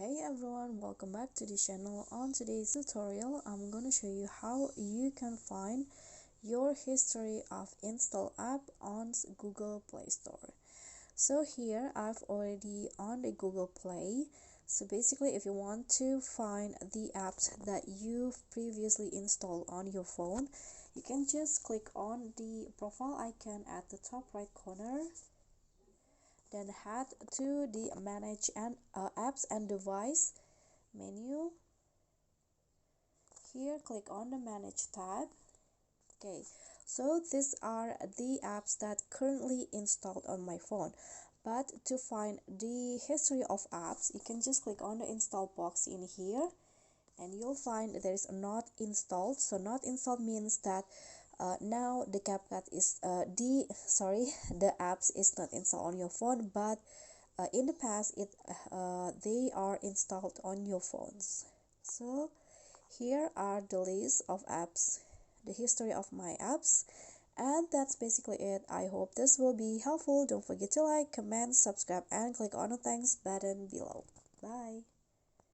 Hey everyone, welcome back to the channel. On today's tutorial, I'm going to show you how you can find your history of install app on Google Play Store. So here I've already on the Google Play. So basically, if you want to find the apps that you've previously installed on your phone, you can just click on the profile icon at the top right corner. Then head to the manage and apps and device menu. Here click on the manage tab. Okay, so these are the apps that currently installed on my phone, but to find the history of apps, you can just click on the install box in here and you'll find there is not installed. So not installed means that now the CapCut is the apps is not installed on your phone, but in the past they are installed on your phones. So here are the list of apps, the history of my apps, and that's basically it. I hope this will be helpful. Don't forget to like, comment, subscribe, and click on the thanks button below. Bye.